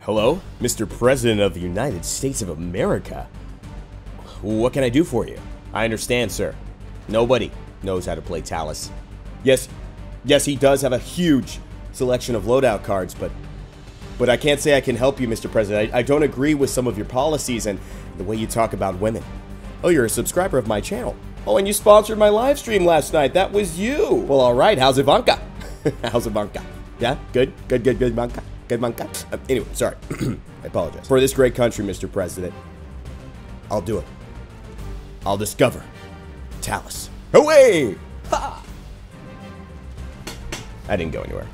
Hello, Mr. President of the United States of America. What can I do for you? I understand, sir. Nobody knows how to play Talus. Yes, he does have a huge selection of loadout cards, but I can't say I can help you, Mr. President. I don't agree with some of your policies and the way you talk about women. Oh, you're a subscriber of my channel. Oh, and you sponsored my live stream last night. That was you. Well, all right. How's Ivanka? How's Ivanka? Yeah? Good, Ivanka. Good, Ivanka. Anyway, sorry. I apologize. For this great country, Mr. President, I'll do it. I'll discover Talus. Away! Ha! I didn't go anywhere.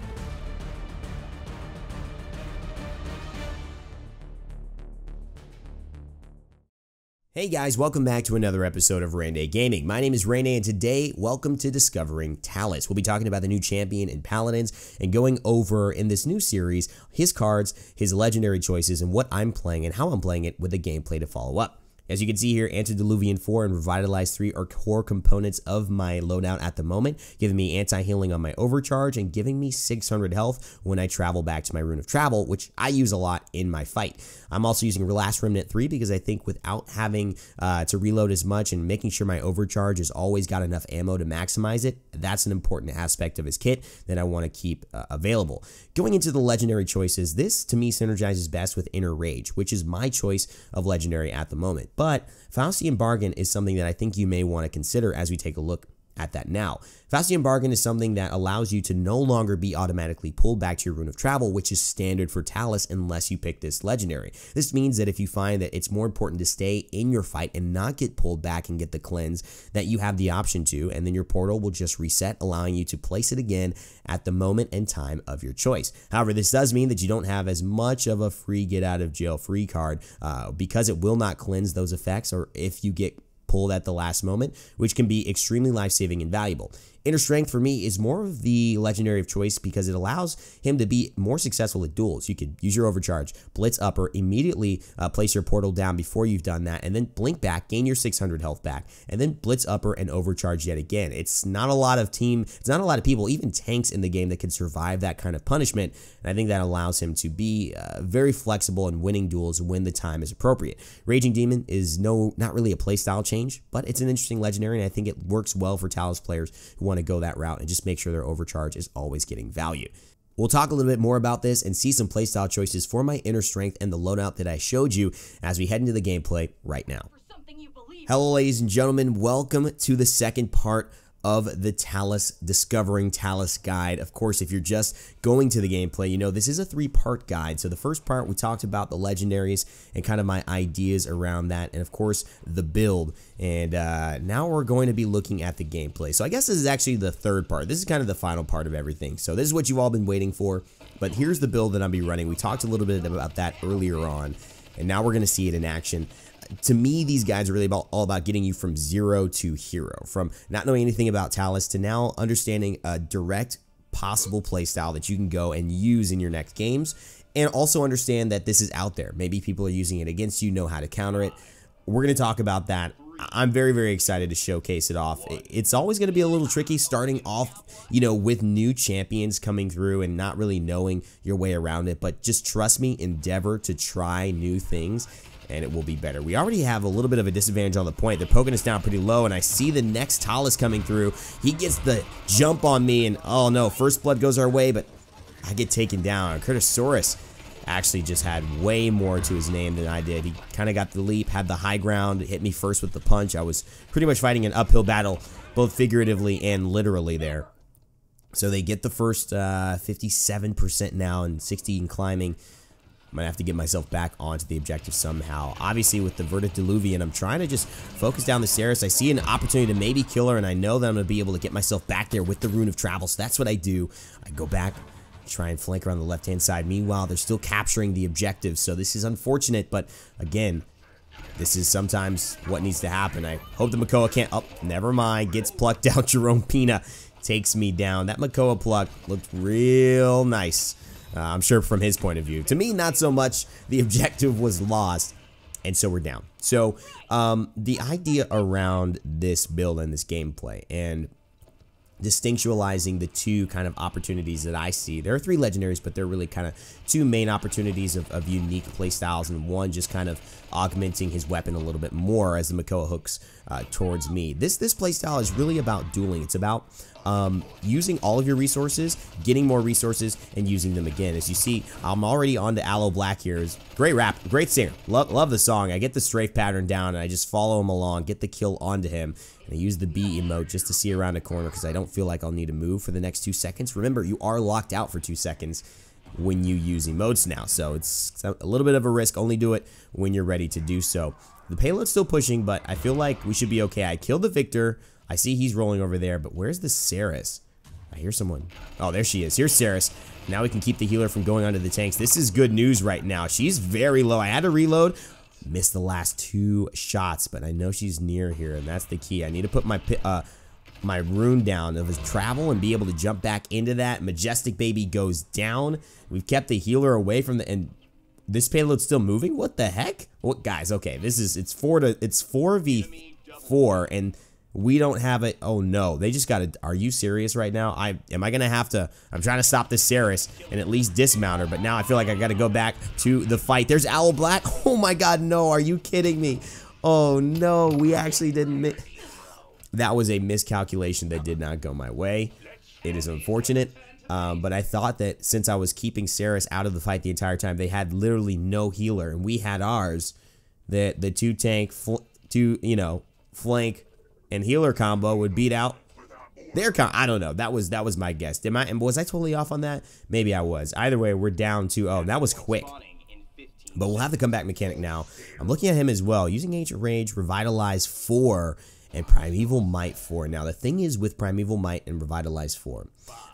Hey guys, welcome back to another episode of Raynday Gaming. My name is Raynday, and today, welcome to Discovering Talus. We'll be talking about the new champion in Paladins and going over, in this new series, his cards, his legendary choices, and what I'm playing and how I'm playing it with a gameplay to follow up. As you can see here, Antidiluvian 4 and Revitalize 3 are core components of my loadout at the moment, giving me anti-healing on my overcharge and giving me 600 health when I travel back to my Rune of Travel, which I use a lot in my fight. I'm also using Remnant 3 because I think without having to reload as much and making sure my overcharge has always got enough ammo to maximize it, that's an important aspect of his kit that I want to keep available. Going into the legendary choices, this to me synergizes best with Inner Rage, which is my choice of legendary at the moment. But Faustian Bargain is something that I think you may want to consider as we take a look at that now. Faustian Bargain is something that allows you to no longer be automatically pulled back to your Rune of Travel, which is standard for Talus unless you pick this legendary. This means that if you find that it's more important to stay in your fight and not get pulled back and get the cleanse, that you have the option to, and then your portal will just reset, allowing you to place it again at the moment and time of your choice. However, this does mean that you don't have as much of a free get out of jail free card because it will not cleanse those effects, or if you get pulled at the last moment, which can be extremely life-saving and valuable. Inner Strength for me is more of the legendary of choice because it allows him to be more successful at duels. You could use your overcharge, blitz upper, immediately place your portal down before you've done that, and then blink back, gain your 600 health back, and then blitz upper and overcharge yet again. It's not a lot of people, even tanks in the game, that can survive that kind of punishment, and I think that allows him to be very flexible in winning duels when the time is appropriate. Raging Demon is not really a playstyle change, but it's an interesting legendary, and I think it works well for Talus players who want to go that route and just make sure their overcharge is always getting value. We'll talk a little bit more about this and see some playstyle choices for my Inner Strength and the loadout that I showed you as we head into the gameplay right now. Hello ladies and gentlemen, welcome to the second part of the Talus Discovering Talus guide. Of course, if you're just going to the gameplay, you know this is a three-part guide. So the first part, we talked about the legendaries and kind of my ideas around that, and of course the build. And now we're going to be looking at the gameplay. So I guess this is actually the third part. This is kind of the final part of everything. So this is what you've all been waiting for, but here's the build that I'll be running. We talked a little bit about that earlier on, and now we're going to see it in action. To me, these guides are really all about getting you from zero to hero, from not knowing anything about Talus to now understanding a direct possible playstyle that you can go and use in your next games, and also understand that this is out there. Maybe people are using it against you, know how to counter it. We're going to talk about that. I'm very, very excited to showcase it off. It's always going to be a little tricky starting off, with new champions coming through and not really knowing your way around it, but just trust me, endeavor to try new things, and it will be better. We already have a little bit of a disadvantage on the point. They're poking us down pretty low, and I see the next Talus coming through. He gets the jump on me, and oh no, first blood goes our way, but I get taken down. Curtosaurus actually just had way more to his name than I did. He kind of got the leap, had the high ground, hit me first with the punch. I was pretty much fighting an uphill battle, both figuratively and literally there. So they get the first 57% now and 60 and climbing. I'm going to have to get myself back onto the objective somehow. Obviously, with the Revitalize, I'm trying to just focus down the Ceres. I see an opportunity to maybe kill her, and I know that I'm going to be able to get myself back there with the Rune of Travel, so that's what I do. I go back, try and flank her on the left-hand side. Meanwhile, they're still capturing the objective, so this is unfortunate, but again, this is sometimes what needs to happen. I hope the Makoa can't... Oh, never mind. Gets plucked out. Jerome Pina takes me down. That Makoa pluck looked real nice. I'm sure from his point of view. To me, not so much. The objective was lost, and so we're down. So the idea around this build and this gameplay, and distinctualizing the two kind of opportunities that I see. There are 3 legendaries, but they're really kind of 2 main opportunities of unique playstyles, and one just kind of augmenting his weapon a little bit more as the Makoa hooks towards me. This playstyle is really about dueling. It's about using all of your resources, getting more resources, and using them again. As you see, I'm already on to Aloe Black here. Great rap, great singer. Love the song. I get the strafe pattern down, and I just follow him along, get the kill onto him, and I use the B emote just to see around a corner because I don't feel like I'll need to move for the next 2 seconds. Remember, you are locked out for 2 seconds when you use emotes now, so it's a little bit of a risk. Only do it when you're ready to do so. The payload's still pushing, but I feel like we should be okay. I killed the Victor. I see he's rolling over there, but where's the Saris? I hear someone. Oh, there she is. Here's Saris. Now we can keep the healer from going onto the tanks. This is good news right now. She's very low. I had to reload. Missed the last 2 shots, but I know she's near here, and that's the key. I need to put my rune down of his travel and be able to jump back into that. Majestic Baby goes down. We've kept the healer away from the... And this payload's still moving? What the heck? What, guys, okay, it's 4v4, and... we don't have it. Oh no, they just got it. Are you serious right now? Am I gonna have to? I'm trying to stop this Saris and at least dismount her, but now I feel like I gotta go back to the fight. There's Owl Black. Oh my god, no, are you kidding me? Oh no, we actually didn't. That was a miscalculation that did not go my way. It is unfortunate, but I thought that since I was keeping Saris out of the fight the entire time, they had literally no healer, and we had ours. That the 2 tank, flank and healer combo would beat out their I don't know. That was my guess. Was I totally off on that? Maybe I was. Either way, we're down 2-0. That was quick. But we'll have the comeback mechanic now. I'm looking at him as well, using Ancient Rage, Revitalize 4, and Primeval Might 4. Now, the thing is with Primeval Might and Revitalize 4,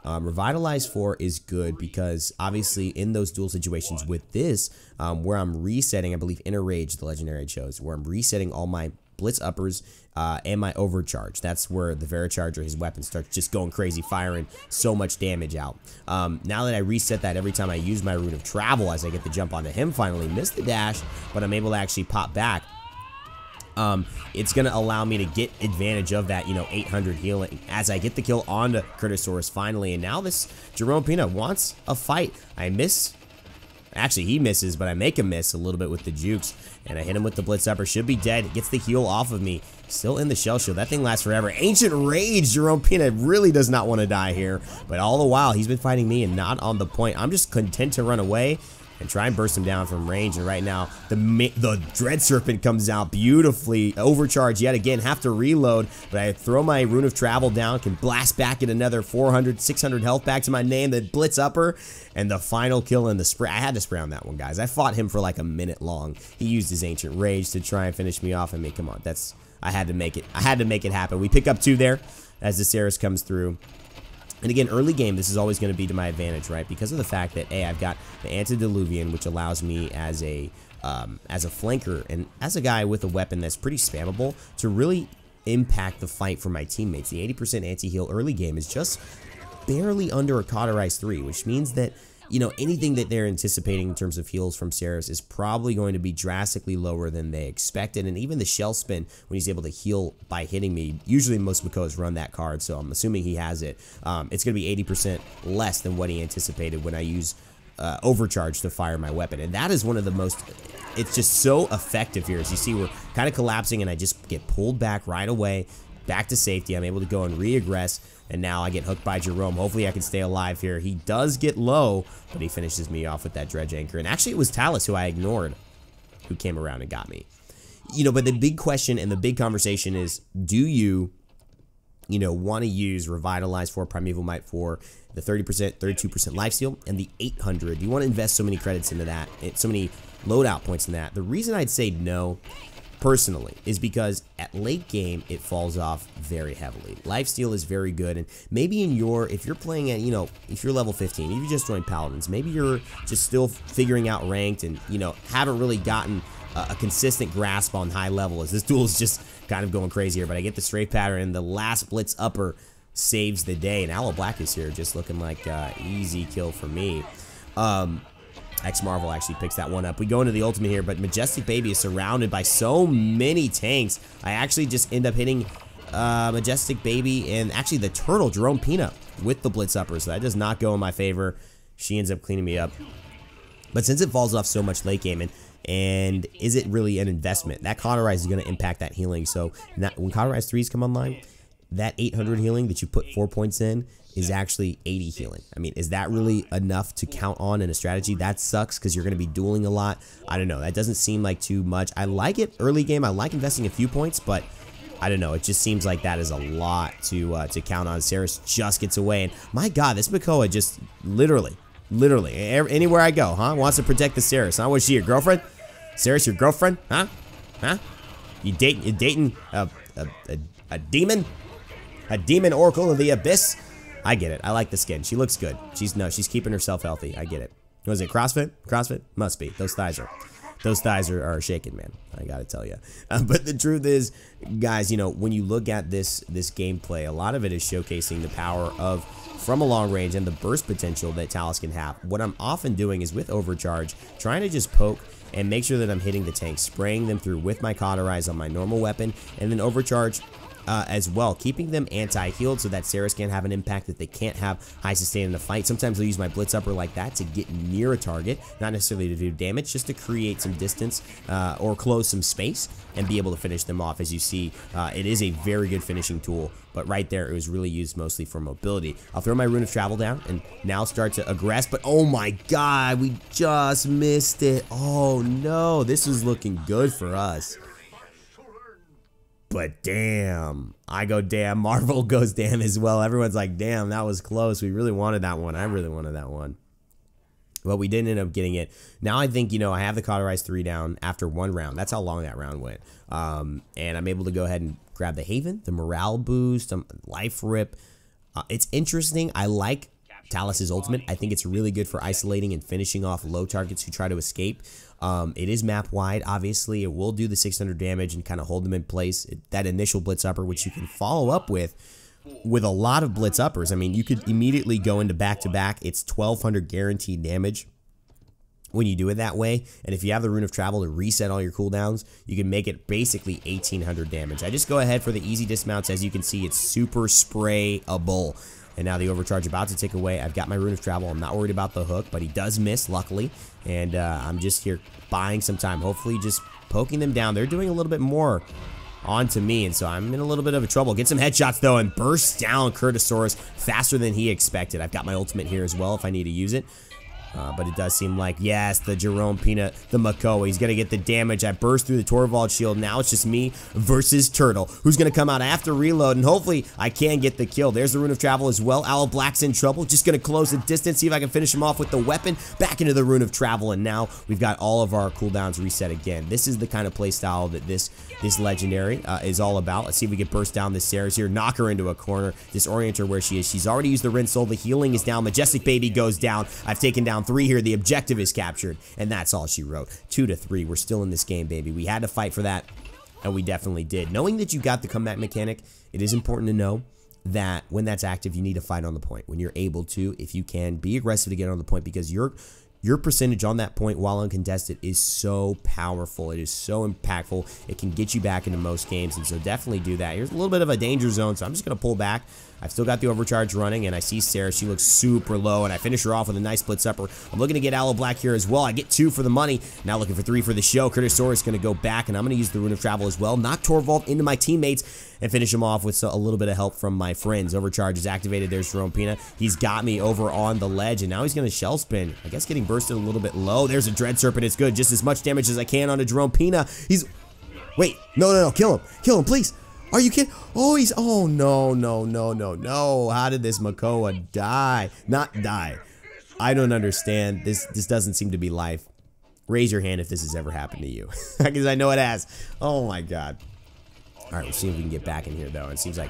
Revitalize 4 is good because obviously in those duel situations with this, where I'm resetting, I believe Inner Rage, the legendary I chose, where I'm resetting all my Blitz uppers and my overcharge. That's where the Vericharger, his weapon, starts just going crazy, firing so much damage out. Now that I reset that every time I use my Rune of Travel as I get the jump onto him finally, miss the dash, but I'm able to actually pop back. It's going to allow me to get advantage of that, 800 healing as I get the kill onto Curtosaurus finally. And now this Jerome Pina wants a fight. I miss. Actually, he misses, but I make him miss a little bit with the jukes. And I hit him with the Blitz Upper. Should be dead. Gets the heal off of me. Still in the shell shield. That thing lasts forever. Ancient Rage. Jerome Pina really does not want to die here. But all the while, he's been fighting me and not on the point. I'm just content to run away and try and burst him down from range. And right now, the Dread Serpent comes out beautifully. Overcharge yet again. Have to reload. But I throw my Rune of Travel down. Can blast back at another 400, 600 health back to my name. The Blitz Upper. And the final kill in the spray. I had to spray on that one, guys. I fought him for like a minute long. He used his Ancient Rage to try and finish me off. I mean, come on. I had to make it. I had to make it happen. We pick up 2 there as the Saris comes through. And again, early game, this is always going to be to my advantage, right? Because of the fact that, A, I've got the Antidiluvian, which allows me as a flanker and as a guy with a weapon that's pretty spammable to really impact the fight for my teammates. The 80% anti-heal early game is just barely under a cauterize 3, which means that, anything that they're anticipating in terms of heals from Saris is probably going to be drastically lower than they expected. And even the shell spin, when he's able to heal by hitting me, usually most Makoas run that card, so I'm assuming he has it. It's going to be 80% less than what he anticipated when I use overcharge to fire my weapon. And that is one of the most... It's just so effective here. As you see, we're kind of collapsing, and I just get pulled back right away, back to safety. I'm able to go and re-aggress. And now I get hooked by Jerome. Hopefully I can stay alive here. He does get low, but he finishes me off with that Dredge Anchor. And actually it was Talus who I ignored who came around and got me. But the big question and the big conversation is, do you, want to use Revitalize for Primeval Might for the 30%, 32% lifesteal, and the 800? Do you want to invest so many credits into that, so many loadout points in that? The reason I'd say no, personally, is because at late game it falls off very heavily. Lifesteal is very good, and maybe if you're playing at, if you're level 15, if you just joined Paladins, maybe you're just still figuring out ranked and, haven't really gotten a consistent grasp on high level, as this duel is just kind of going crazy here. But I get the strafe pattern, and the last Blitz Upper saves the day, and Aloe Black is here just looking like easy kill for me. X Marvel actually picks that one up. We go into the ultimate here, but Majestic Baby is surrounded by so many tanks. I actually just end up hitting Majestic Baby, and actually the turtle, Jerome Peanut, with the Blitz Upper, so that does not go in my favor. She ends up cleaning me up. But since it falls off so much late game, and is it really an investment? That cauterize is going to impact that healing, so when cauterize 3s come online, that 800 healing that you put 4 points in is actually 80 healing. I mean, is that really enough to count on in a strategy? That sucks because you're going to be dueling a lot. I don't know. That doesn't seem like too much. I like it early game. I like investing a few points, but I don't know. It just seems like that is a lot to count on. Saris just gets away, and my God, this Makoa just literally, anywhere I go, huh? Wants to protect the Saris. Huh? Was she your girlfriend? Saris, your girlfriend? Huh? Huh? You dating a demon? A demon oracle of the abyss? I get it. I like the skin. She looks good. She's keeping herself healthy. I get it. Was it CrossFit? CrossFit? Must be. Those thighs are shaking, man. I gotta tell you. But the truth is, guys, you know, when you look at this gameplay, a lot of it is showcasing the power of from a long range and the burst potential that Talus can have. What I'm often doing is with overcharge, trying to just poke and make sure that I'm hitting the tanks, spraying them through with my cauterize on my normal weapon, and then overcharge as well, keeping them anti-healed so that Saris can't have an impact, that they can't have high sustain in the fight. Sometimes I'll use my Blitz Upper like that to get near a target, not necessarily to do damage, just to create some distance or close some space and be able to finish them off. As you see, it is a very good finishing tool, but right there, it was really used mostly for mobility. I'll throw my Rune of Travel down and now start to aggress, but oh my God, we just missed it. Oh no, this is looking good for us. But damn, I go damn, Marvel goes damn as well. Everyone's like, damn, that was close. We really wanted that one. I really wanted that one. But we didn't end up getting it. Now I think, you know, I have the Cauterize 3 down after 1 round. That's how long that round went. And I'm able to go ahead and grab the Haven, the morale boost, life rip. It's interesting. I like Talus's ultimate. I think it's really good for isolating and finishing off low targets who try to escape. It is map wide, obviously. It will do the 600 damage and kind of hold them in place. That initial Blitz Upper, which you can follow up with a lot of Blitz Uppers. I mean, you could immediately go into back-to-back. It's 1200 guaranteed damage when you do it that way. And if you have the Rune of Travel to reset all your cooldowns, you can make it basically 1800 damage. I just go ahead for the easy dismounts. As you can see, it's super sprayable. And now the overcharge about to tick away. I've got my Rune of Travel. I'm not worried about the hook, but he does miss, luckily. And I'm just here buying some time, hopefully just poking them down. They're doing a little bit more onto me, and so I'm in a little bit of trouble. Get some headshots, though, and burst down Curtosaurus faster than he expected. I've got my ultimate here as well if I need to use it. But it does seem like, yes, the Jerome Peanut, the Makoa, he's going to get the damage. I burst through the Torvald shield. Now it's just me versus Turtle, who's going to come out after reload, and hopefully I can get the kill. There's the Rune of Travel as well. Owl Black's in trouble. Just going to close the distance, see if I can finish him off with the weapon. Back into the Rune of Travel, and now we've got all of our cooldowns reset again. This is the kind of playstyle that this legendary is all about. Let's see if we can burst down this Saris here, knock her into a corner, disorient her where she is. She's already used the Rin Soul. The healing is down. Majestic Baby goes down. I've taken down 3 here. The objective is captured, and that's all she wrote. 2-3. We're still in this game, baby. We had to fight for that, and we definitely did. Knowing that you got the comeback mechanic, it is important to know that when that's active, you need to fight on the point. When you're able to, if you can, be aggressive to get on the point, because your percentage on that point while uncontested is so powerful. It is so impactful. It can get you back into most games, and so definitely do that. Here's a little bit of a danger zone, so I'm just going to pull back. I've still got the overcharge running, and I see Sarah. She looks super low, and I finish her off with a nice Blitz Upper. I'm looking to get Aloe Black here as well. I get 2 for the money. Now looking for 3 for the show. Curtosaurus is going to go back, and I'm going to use the Rune of Travel as well. Knock Torvald into my teammates and finish him off with a little bit of help from my friends. Overcharge is activated. There's Jerome Peanut. He's got me over on the ledge, and now he's going to shell spin. I guess getting bursted a little bit low. There's a Dread Serpent. It's good. Just as much damage as I can on a Jerome Peanut. Wait. No. Kill him. Kill him, please. Are you kidding? Oh, no. How did this Makoa die? Not die. I don't understand. This doesn't seem to be life. Raise your hand if this has ever happened to you. Because I know it has. Oh, my God. All right, we'll see if we can get back in here, though. It seems like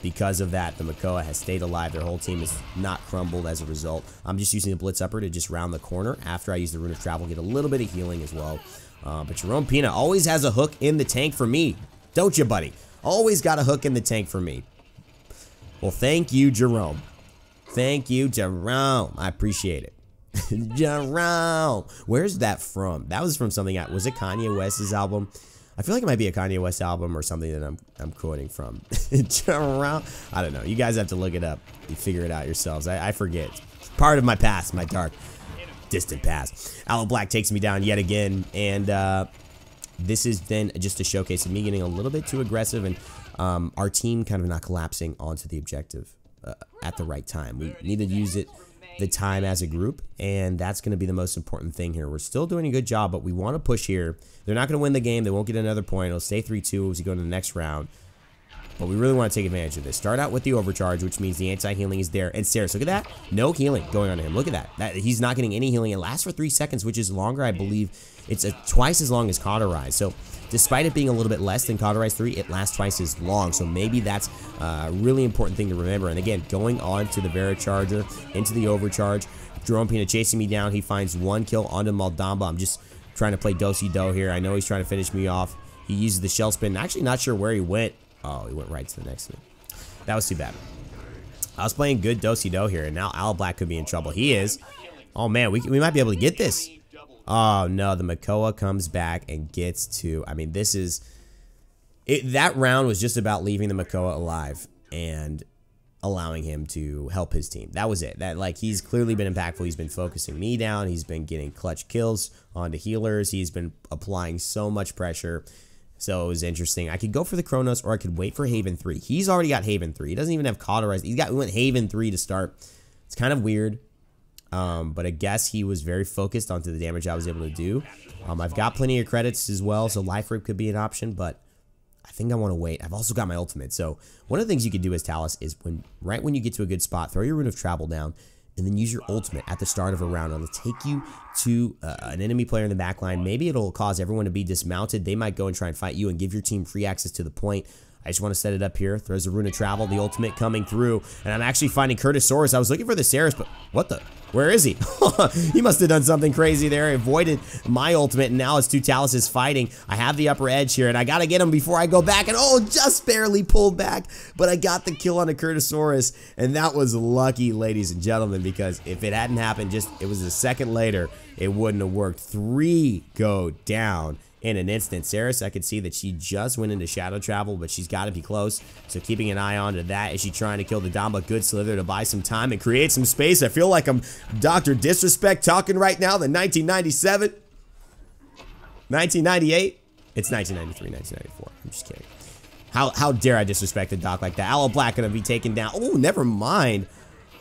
because of that, the Makoa has stayed alive. Their whole team is not crumbled as a result. I'm just using the Blitz Upper to just round the corner after I use the Rune of Travel, get a little bit of healing as well. But Jerome Peanut always has a hook in the tank for me. Don't you, buddy? Always got a hook in the tank for me. Well, thank you, Jerome. Thank you, Jerome. I appreciate it. Jerome. Where's that from? That was from something. Was it Kanye West's album? I feel like it might be a Kanye West album or something that I'm quoting from. I don't know. You guys have to look it up. You figure it out yourselves. I forget. It's part of my past, my dark, distant past. Aloe Black takes me down yet again, and this is then just a showcase of me getting a little bit too aggressive and our team kind of not collapsing onto the objective at the right time. We need to use the time as a group, and that's going to be the most important thing here. We're still doing a good job, but we want to push here. They're not going to win the game. They won't get another point. It'll stay 3-2 as we go to the next round. But we really want to take advantage of this. Start out with the overcharge, which means the anti-healing is there. And Ceres, look at that. No healing going on him. Look at that. He's not getting any healing. It lasts for 3 seconds, which is longer, I believe. It's twice as long as cauterize. So despite it being a little bit less than cauterize 3, it lasts twice as long. So maybe that's a really important thing to remember. And again, going on to the Vericharger, into the overcharge. Jerome Pina chasing me down. He finds 1 kill onto Maldamba. I'm just trying to play do-si-do here. I know he's trying to finish me off. He uses the shell spin. Actually not sure where he went. Oh, he went right to the next one. That was too bad. I was playing good do-si-do here, and now Aloe Black could be in trouble. He is. Oh, man, we might be able to get this. Oh, no, the Makoa comes back and gets to... I mean, this is... that round was just about leaving the Makoa alive and allowing him to help his team. That was it. He's clearly been impactful. He's been focusing me down. He's been getting clutch kills onto healers. He's been applying so much pressure. So it was interesting. I could go for the Chronos, or I could wait for Haven 3. He's already got Haven 3. He doesn't even have Cauterize. We went Haven 3 to start. It's kind of weird. But I guess he was very focused onto the damage I was able to do. I've got plenty of credits as well, so Life Rip could be an option, but I think I want to wait. I've also got my ultimate. So one of the things you could do as Talus is right when you get to a good spot, throw your Rune of Travel down, and then use your ultimate at the start of a round. It'll take you to an enemy player in the back line. Maybe it'll cause everyone to be dismounted. They might go and try and fight you and give your team free access to the point. I just want to set it up here. Throws a Rune of Travel, the ultimate coming through. And I'm actually finding Curtisaurus. I was looking for the Ceres, but what the? Where is he? He must have done something crazy there. Avoided my ultimate, and now it's 2 Taluses fighting. I have the upper edge here, and I got to get him before I go back. And oh, just barely pulled back. But I got the kill on a Curtisaurus, and that was lucky, ladies and gentlemen, because if it hadn't happened, it was a second later, it wouldn't have worked. 3 go down in an instant. Ceres, I could see that she just went into shadow travel, but she's got to be close. So keeping an eye on to that. Is she trying to kill the Damba? Good slither to buy some time and create some space. I feel like I'm Dr. Disrespect talking right now. The 1997, 1998. It's 1993, 1994. I'm just kidding. How dare I disrespect the doc like that? Aloe Black gonna be taken down. Oh, never mind.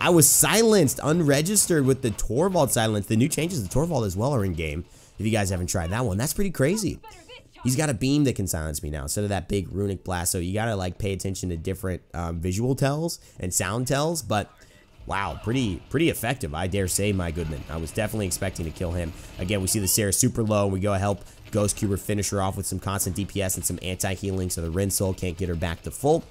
I was silenced, unregistered with the Torvald silence. The new changes to Torvald as well are in game. If you guys haven't tried that one, that's pretty crazy. He's got a beam that can silence me now instead of that big runic blast. So you gotta pay attention to different visual tells and sound tells. But wow, pretty effective, I dare say, my goodman. I was definitely expecting to kill him. Again, we see the Ceres super low. We go help Ghost Cuber finish her off with some constant DPS and some anti-healing, so the Rinsoul can't get her back to full.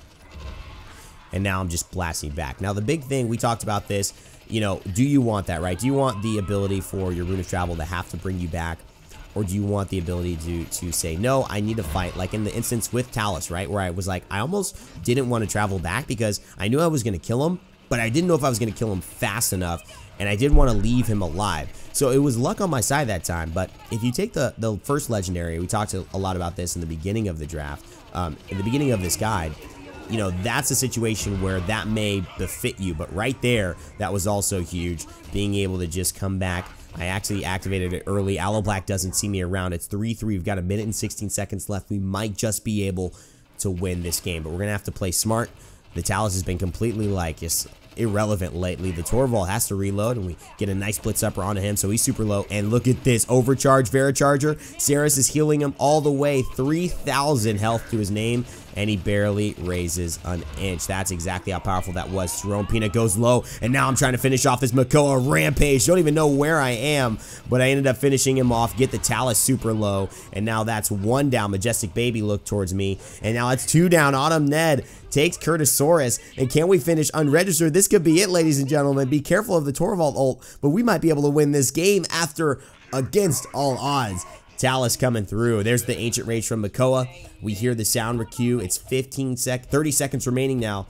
And now I'm just blasting back. Now the big thing, we talked about this. You know, do you want that, right? Do you want the ability for your Rune of Travel to have to bring you back? Or do you want the ability to say, no, I need to fight? Like in the instance with Talus, right? Where I was like, I almost didn't want to travel back because I knew I was going to kill him, but I didn't know if I was going to kill him fast enough. And I didn't want to leave him alive. So it was luck on my side that time. But if you take the first legendary, we talked a lot about this in the beginning of the draft, in the beginning of this guide. You know, that's a situation where that may befit you, but right there, that was also huge, being able to just come back. I actually activated it early. Aloe Black doesn't see me around. It's 3-3. We've got 1 minute and 16 seconds left. We might just be able to win this game, but we're going to have to play smart. The Talus has been completely, just irrelevant lately. The Torvald has to reload, and we get a nice blitz upper onto him, so he's super low. And look at this, overcharge Vericharger. Ceres is healing him all the way, 3,000 health to his name, and he barely raises an inch. That's exactly how powerful that was. Jerome Pina goes low, and now I'm trying to finish off this Makoa rampage. Don't even know where I am, but I ended up finishing him off, get the Talus super low, and now that's 1 down. Majestic Baby looked towards me, and now it's 2 down. Autumn Ned takes Curtisaurus, and can we finish unregistered? This could be it, ladies and gentlemen. Be careful of the Torvald ult, but we might be able to win this game against all odds. Talus coming through. There's the Ancient Rage from Makoa. We hear the sound cue. It's 30 seconds remaining now.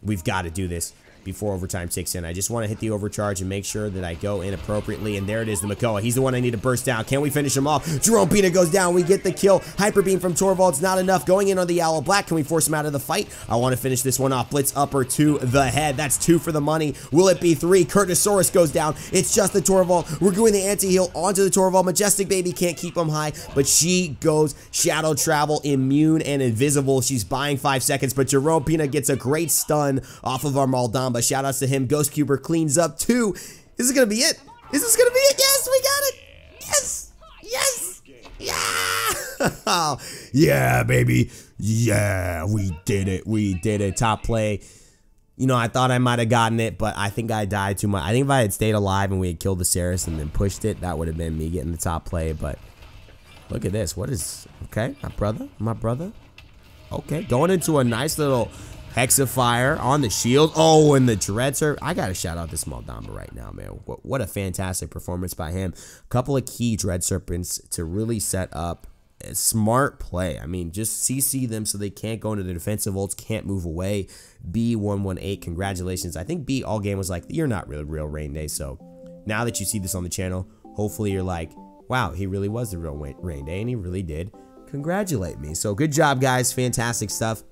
We've got to do this. before overtime kicks in. I just want to hit the overcharge and make sure that I go in appropriately, and there it is, the Makoa. He's the one I need to burst down. Can we finish him off? Jerome Pina goes down. We get the kill. Hyper Beam from Torvald's not enough. Going in on the Owl Black. Can we force him out of the fight? I want to finish this one off. Blitz upper to the head. That's 2 for the money. Will it be 3? Curtosaurus goes down. It's just the Torvald. We're doing the anti-heal onto the Torvald. Majestic Baby can't keep him high, but she goes shadow travel, immune and invisible. She's buying 5 seconds, but Jerome Pina gets a great stun off of our Maldamba. Shoutouts to him. Ghost Cuber cleans up 2. Is this gonna be it? Is this gonna be it? Yes, we got it. Yes, yes, yeah. Yeah, baby. Yeah, we did it. We did it. Top play. You know, I thought I might have gotten it, but I think I died too much. I think if I had stayed alive and we had killed the Ceres and then pushed it, that would have been me getting the top play. But look at this. What is... Okay, my brother. Okay, going into a nice little Hexifier on the shield. Oh, and the Dread Serpent. I got to shout out this Maldamba right now, man. What a fantastic performance by him. A couple of key Dread Serpents to really set up a smart play. I mean, just CC them so they can't go into the defensive ults, can't move away. B118, congratulations. I think B all game was like, you're not really real Raynday. So now that you see this on the channel, hopefully you're like, wow, he really was the real Raynday, and he really did congratulate me. So good job, guys. Fantastic stuff.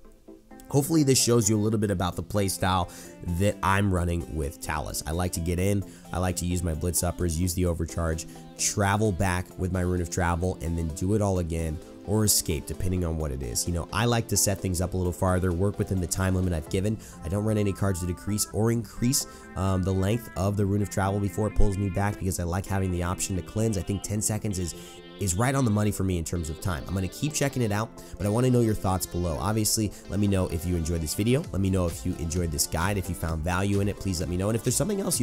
Hopefully this shows you a little bit about the play style that I'm running with Talus. I like to get in, I like to use my blitz uppers, use the overcharge, travel back with my Rune of Travel, and then do it all again or escape, depending on what it is. You know, I like to set things up a little farther, work within the time limit I've given. I don't run any cards to decrease or increase the length of the Rune of Travel before it pulls me back, because I like having the option to cleanse. I think 10 seconds is right on the money for me in terms of time. I'm going to keep checking it out, but I want to know your thoughts below. Obviously, let me know if you enjoyed this video. Let me know if you enjoyed this guide. If you found value in it, please let me know. And if there's something else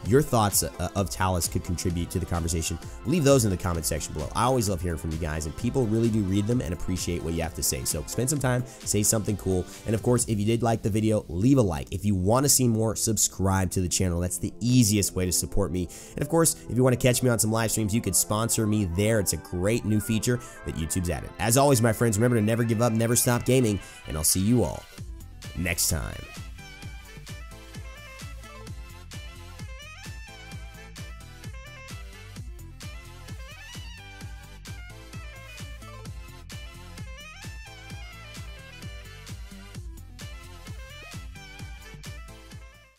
your thoughts of Talus could contribute to the conversation, leave those in the comment section below. I always love hearing from you guys, and people really do read them and appreciate what you have to say. So spend some time, say something cool. And of course, if you did like the video, leave a like. If you want to see more, subscribe to the channel. That's the easiest way to support me. And of course, if you want to catch me on some live streams, you could sponsor me there. It's a great new feature that YouTube's added. As always, my friends, remember to never give up, never stop gaming, and I'll see you all next time.